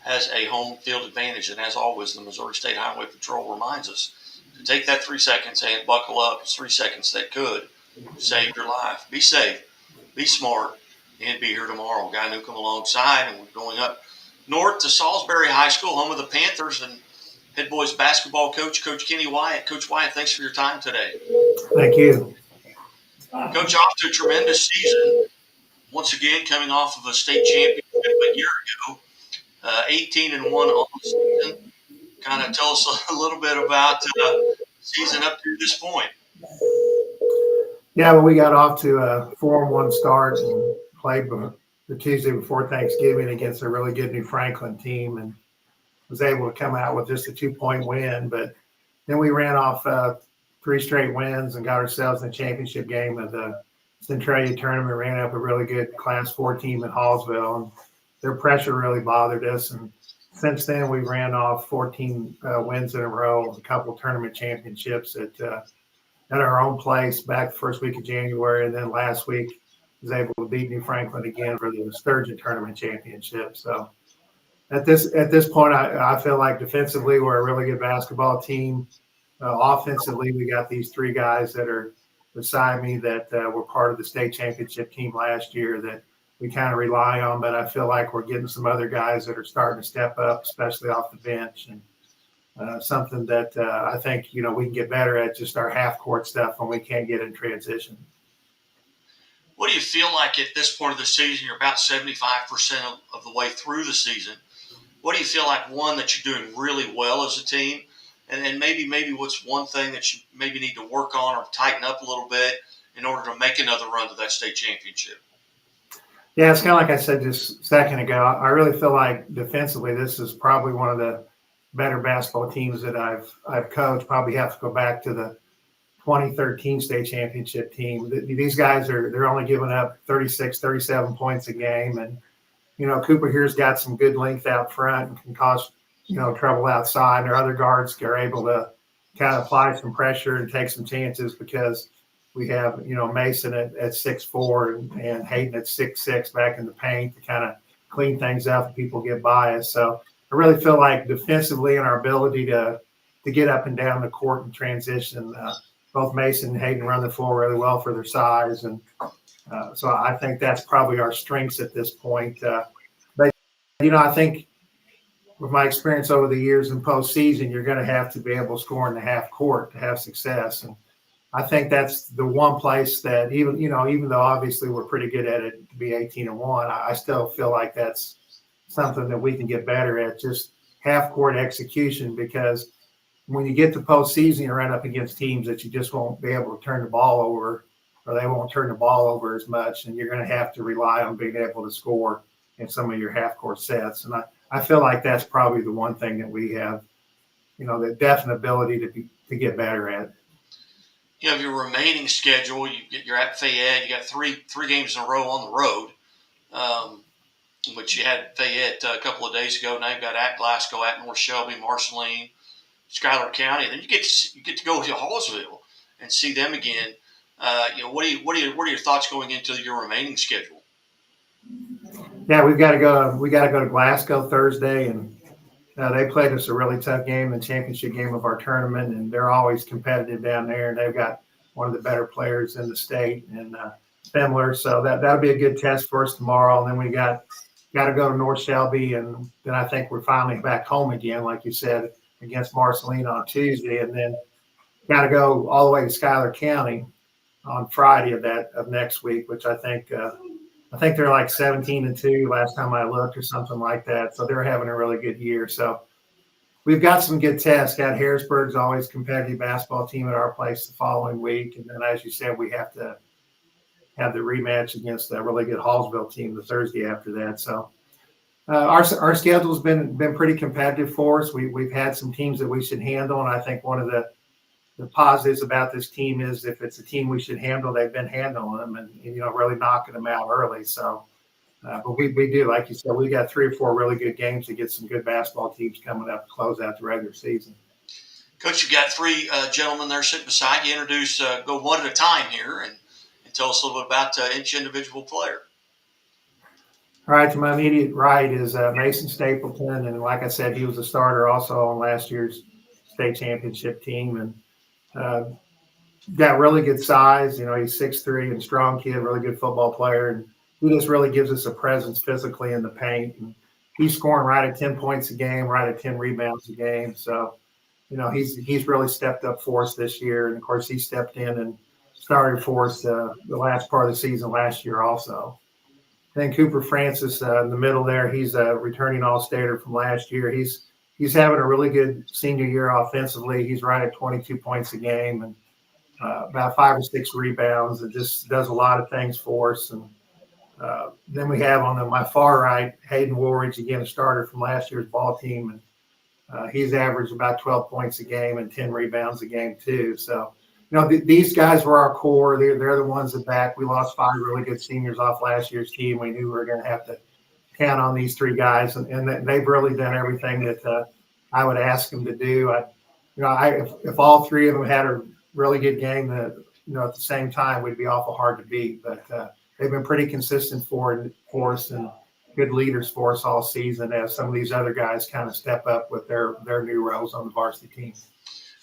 has a home field advantage. And as always, the Missouri State Highway Patrol reminds us to take that 3 seconds and buckle up. It's 3 seconds that could save your life. Be safe, be smart, and be here tomorrow. Guy Newcomb alongside, and we're going up north to Salisbury High School, home of the Panthers, and head boys basketball coach, Coach Kenny Wyatt. Coach Wyatt, thanks for your time today. Thank you. Coach, off to a tremendous season. Once again, coming off of a state championship a year ago, 18-1 on the season. Kind of tell us a little bit about the season up to this point. Yeah, well, we got off to a 4-1 start and played the Tuesday before Thanksgiving against a really good New Franklin team and was able to come out with just a 2-point win. But then we ran off 3 straight wins and got ourselves in the championship game of the Centralia tournament, ran up a really good Class 4 team in Hallsville. And their pressure really bothered us. And since then, we ran off 14 wins in a row, a couple of tournament championships at our own place back the first week of January. And then last week, was able to beat New Franklin again for the Sturgeon Tournament Championship. So at this point, I feel like defensively, we're a really good basketball team. Offensively, we got these 3 guys that are beside me that were part of the state championship team last year that we kind of rely on, but I feel like we're getting some other guys that are starting to step up, especially off the bench, and something that I think, we can get better at, just our half-court stuff when we can't get in transition. What do you feel like at this point of the season? You're about 75% of the way through the season. What do you feel like, one, that you're doing really well as a team, and maybe what's one thing that you maybe need to work on or tighten up a little bit in order to make another run to that state championship? Yeah, it's kind of like I said just a second ago. I really feel like defensively, this is probably one of the better basketball teams that I've coached. Probably have to go back to the 2013 state championship team. These guys they're only giving up 36, 37 points a game, and Cooper here's got some good length out front and can cause trouble outside. And our other guards are able to kind of apply some pressure and take some chances because we have, Mason at 6'4" and Hayden at 6'6" back in the paint to kind of clean things up if people get by us. So I really feel like defensively and our ability to get up and down the court and transition, both Mason and Hayden run the floor really well for their size. And so I think that's probably our strengths at this point. But, I think with my experience over the years in postseason, you're going to have to be able to score in the half court to have success. And I think that's the one place that even though obviously we're pretty good at it to be 18-1, I still feel like that's something that we can get better at, just half court execution, because when you get to postseason, you run up against teams that you just won't be able to turn the ball over, or they won't turn the ball over as much, and you're going to have to rely on being able to score in some of your half court sets. And I feel like that's probably the one thing that we have, the definite ability to get better at. You have your remaining schedule. You're at Fayette. You got three games in a row on the road, which you had Fayette a couple of days ago. Now you've got at Glasgow, at North Shelby, Marceline, Schuyler County. And then you get to go to Hallsville and see them again. What are your thoughts going into your remaining schedule? Yeah, we got to go to Glasgow Thursday, and they played us a really tough game, the championship game of our tournament, and they're always competitive down there, and they've got one of the better players in the state, and Spindler. So that'll be a good test for us tomorrow. And then we got to go to North Shelby, and then I think we're finally back home again, like you said, against Marceline on Tuesday, and then got to go all the way to Schuyler County on Friday of next week, which I think they're like 17-2 last time I looked or something like that. So they're having a really good year. So we've got some good tests. Got Harrisburg's always competitive basketball team at our place the following week. And then, as you said, we have to have the rematch against a really good Hallsville team the Thursday after that. So our schedule's been pretty competitive for us. We've had some teams that we should handle. And I think one of the positives about this team is if it's a team we should handle, they've been handling them and really knocking them out early. So, but we do, like you said, we got 3 or 4 really good games to get some good basketball teams coming up to close out the regular season. Coach, you got 3 gentlemen there sitting beside you. Introduce, go one at a time here and tell us a little bit about each individual player. All right, to my immediate right is Mason Stapleton, and like I said, he was a starter also on last year's state championship team, and uh, got really good size. You know, he's 6'3" and strong kid, really good football player, and he just really gives us a presence physically in the paint. And he's scoring right at 10 points a game, right at 10 rebounds a game. So, you know, he's really stepped up for us this year, and of course, he stepped in and started for us the last part of the season last year also. Then Cooper Francis in the middle there, he's a returning All-Stater from last year. He's having a really good senior year offensively. He's right at 22 points a game and about 5 or 6 rebounds, and just does a lot of things for us. And then we have on my far right Hayden Woolridge, again a starter from last year's ball team, and he's averaged about 12 points a game and 10 rebounds a game too. So, you know, these guys were our core. They're the ones that back. We lost 5 really good seniors off last year's team. We knew we were going to have to count on these 3 guys, and they've really done everything that I would ask them to do. If all 3 of them had a really good game, that at the same time, we'd be awful hard to beat. But they've been pretty consistent for us and good leaders for us all season. As some of these other guys kind of step up with their new roles on the varsity team.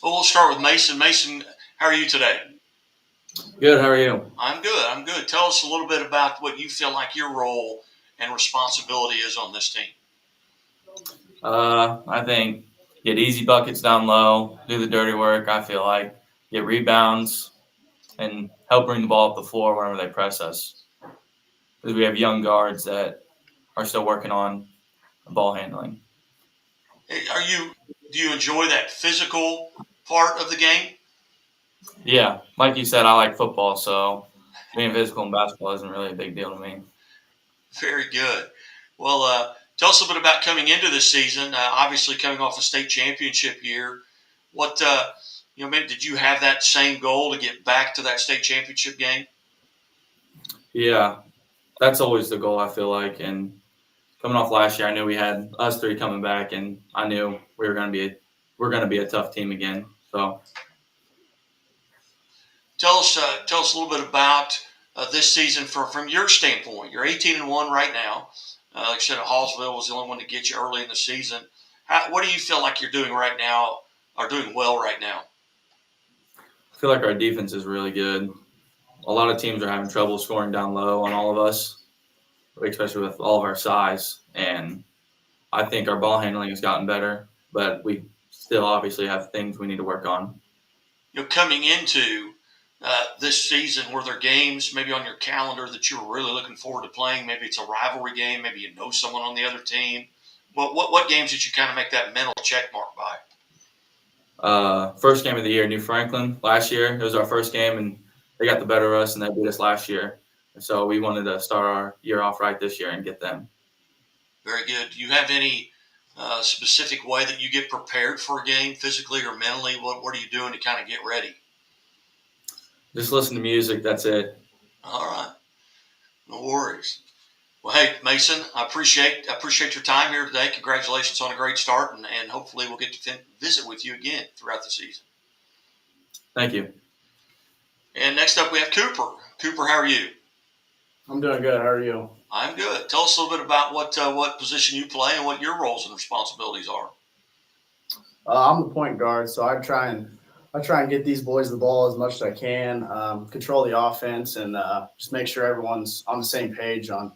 Well, we'll start with Mason. Mason, how are you today? Good. How are you? I'm good. I'm good. Tell us a little bit about what you feel like your role and responsibility is on this team. I think get easy buckets down low, do the dirty work. I feel like get rebounds and help bring the ball up the floor whenever they press us. Because we have young guards that are still working on ball handling. Do you enjoy that physical part of the game? Yeah, like you said, I like football, so being physical in basketball isn't really a big deal to me. Very good. Well, tell us a little bit about coming into this season. Obviously, coming off a state championship year, what maybe did you have that same goal to get back to that state championship game? Yeah, that's always the goal, I feel like. And coming off last year, I knew we had us 3 coming back, and I knew we're going to be a tough team again. So. Tell us a little bit about this season from your standpoint. You're 18-1 right now. Like I said, Hallsville was the only one to get you early in the season. What do you feel like you're doing right now, or doing well right now? I feel like our defense is really good. A lot of teams are having trouble scoring down low on all of us, especially with all of our size. And I think our ball handling has gotten better, but we still obviously have things we need to work on. Coming into this season, were there games maybe on your calendar that you were really looking forward to playing? Maybe it's a rivalry game. Maybe you know someone on the other team. What games did you kind of make that mental check mark by? First game of the year, New Franklin. Last year, it was our first game, and they got the better of us, and they beat us last year. And so we wanted to start our year off right this year and get them. Very good. Do you have any specific way that you get prepared for a game, physically or mentally? What are you doing to kind of get ready? Just listen to music. That's it. All right. No worries. Well, hey, Mason, I appreciate your time here today. Congratulations on a great start, and hopefully we'll get to visit with you again throughout the season. Thank you. And next up, we have Cooper. Cooper, how are you? I'm doing good. How are you? I'm good. Tell us a little bit about what position you play and what your roles and responsibilities are. I'm the point guard, so I try and get these boys the ball as much as I can, control the offense, and just make sure everyone's on the same page on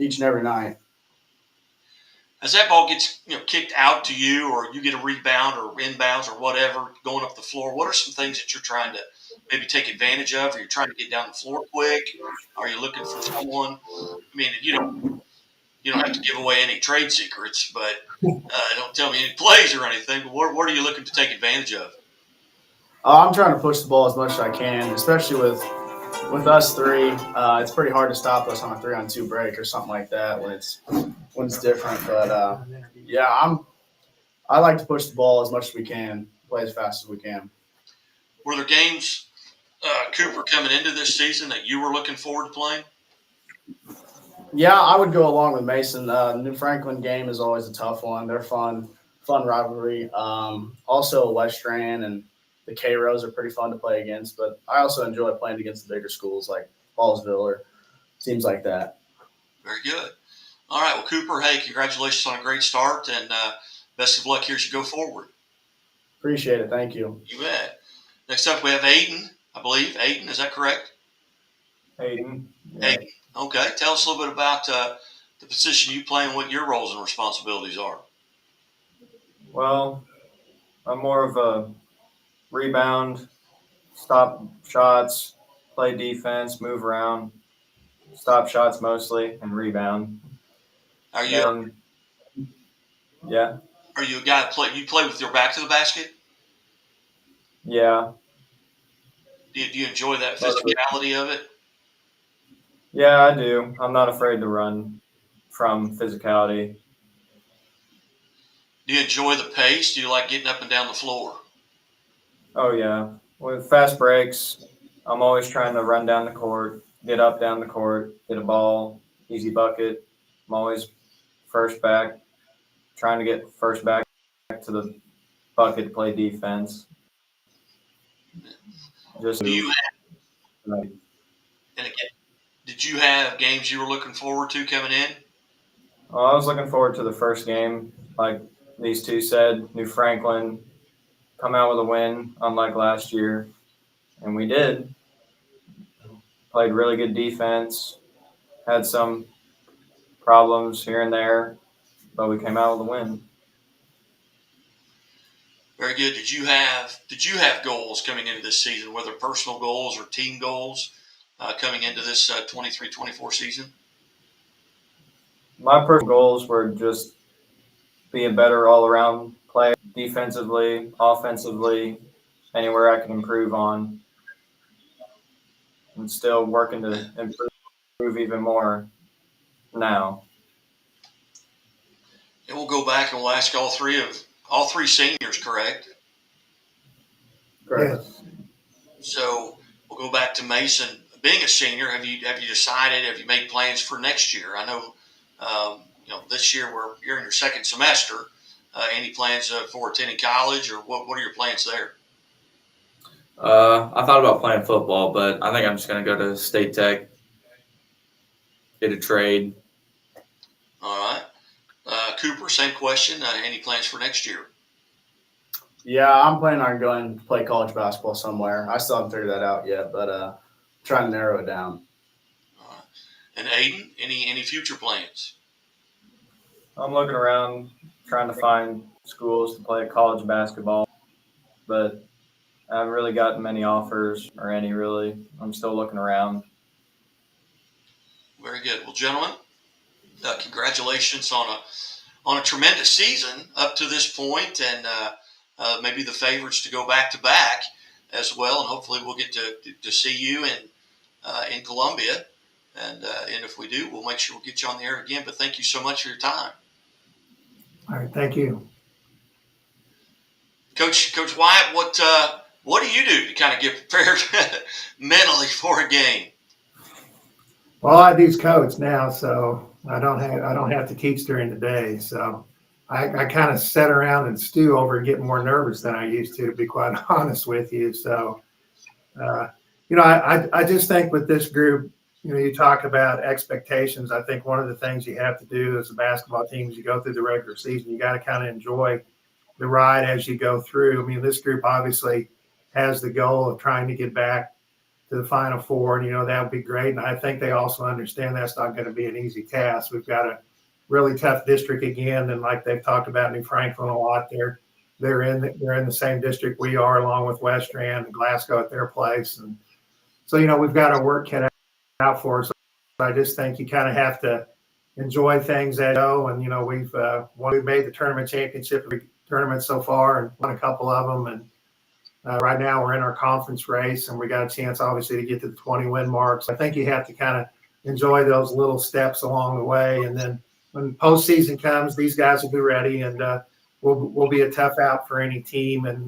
each and every night. As that ball gets kicked out to you, or you get a rebound or inbounds or whatever going up the floor, what are some things that you're trying to maybe take advantage of? Are you trying to get down the floor quick? Are you looking for someone? I mean, you don't have to give away any trade secrets, but don't tell me any plays or anything. But what are you looking to take advantage of? I'm trying to push the ball as much as I can, especially with us 3. It's pretty hard to stop us on a 3-on-2 break or something like that when it's different. But yeah, I like to push the ball as much as we can, play as fast as we can. Were there games, Cooper, coming into this season that you were looking forward to playing? Yeah, I would go along with Mason. New Franklin game is always a tough one. They're fun rivalry. Also, West Strand and the K-Rose are pretty fun to play against, but I also enjoy playing against the bigger schools like Hallsville or teams like that. Very good. All right. Well, Cooper, hey, congratulations on a great start, and best of luck here as you go forward. Appreciate it. Thank you. You bet. Next up, we have Aiden, I believe. Aiden, is that correct? Hayden. Yeah. Aiden. Okay. Tell us a little bit about the position you play and what your roles and responsibilities are. Well, I'm more of a rebound, stop shots, play defense, move around, stop shots mostly, and rebound. Are you Then, yeah, are you a guy that you play with your back to the basket? yeah, Do you enjoy that mostly. physicality of it? Yeah, I do. I'm not afraid to run from physicality. Do you enjoy the pace? Do you like getting up and down the floor? Oh, yeah. With fast breaks, I'm always trying to run down the court, get up down the court, get a ball, easy bucket. I'm always first back, trying to get first back to the bucket to play defense. Just Do you to, like, and again, did you have games you were looking forward to coming in? I was looking forward to the first game. Like these two said, New Franklin come out with a win, unlike last year, and we did. Played really good defense, had some problems here and there, but we came out with a win. Very good. Did you have goals coming into this season, whether personal goals or team goals, coming into this 23-24 season? My personal goals were just be a better all around player, defensively, offensively, anywhere I can improve on. I'm still working to improve even more now. And we'll go back and we'll ask all three seniors, correct? Correct. Yes. So we'll go back to Mason. Being a senior, have you decided? Have you made plans for next year? I know, this year you're in your second semester. Any plans for attending college, or what are your plans there? I thought about playing football, but I think I'm just going to go to State Tech, get a trade. All right. Cooper, same question. Any plans for next year? Yeah, I'm planning on going to play college basketball somewhere. I still haven't figured that out yet, but trying to narrow it down. All right. And Aiden, any future plans? I'm looking around trying to find schools to play college basketball, but I haven't really gotten many offers or any really. I'm still looking around. Very good. Well, gentlemen, congratulations on a tremendous season up to this point, and maybe the favorites to go back to back as well. And hopefully, we'll get to see you in Columbia. And if we do, we'll make sure we'll get you on the air again. But thank you so much for your time. All right. Thank you. Coach Wyatt, what do you do to kind of get prepared mentally for a game? Well, I do coach now, so I don't have to teach during the day. So I kind of sit around and stew over getting more nervous than I used to be quite honest with you. So, I just think with this group, you talk about expectations. I think one of the things you have to do as a basketball team is you go through the regular season, you got to kind of enjoy the ride as you go through. I mean, this group obviously has the goal of trying to get back to the Final Four, and that would be great. And I think they also understand that's not going to be an easy task. We've got a really tough district again, and like they've talked about New Franklin a lot, they're in the same district we are, along with West Strand and Glasgow at their place, and so we've got our work cut out for us. I just think you kind of have to enjoy things as go, and we've made the tournament championship tournament so far and won a couple of them, and right now we're in our conference race, and we got a chance, obviously, to get to the 20-win mark. So I think you have to kind of enjoy those little steps along the way. And then when postseason comes, these guys will be ready, and we'll be a tough out for any team. And,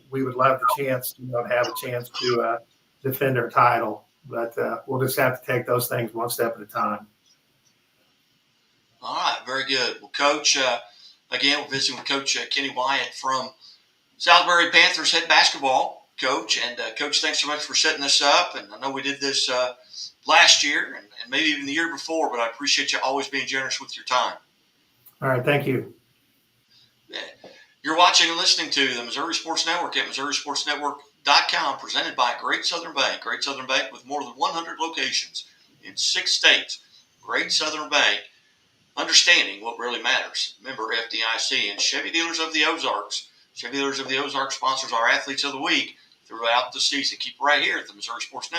we would love the chance, to have a chance to defend our title. But we'll just have to take those things one step at a time. All right, very good. Well, Coach, again, we're visiting with Coach Kenny Wyatt from Salisbury Panthers head basketball. Coach. And Coach, thanks so much for setting this up. And I know we did this last year and maybe even the year before, but I appreciate you always being generous with your time. All right, thank you. You're watching and listening to the Missouri Sports Network at MissouriSportsNetwork.com, presented by Great Southern Bank. Great Southern Bank with more than 100 locations in 6 states. Great Southern Bank, understanding what really matters. Member FDIC and Chevy Dealers of the Ozarks. Chevy Dealers of the Ozarks sponsors our Athletes of the Week throughout the season. Keep right here at the Missouri Sports Network.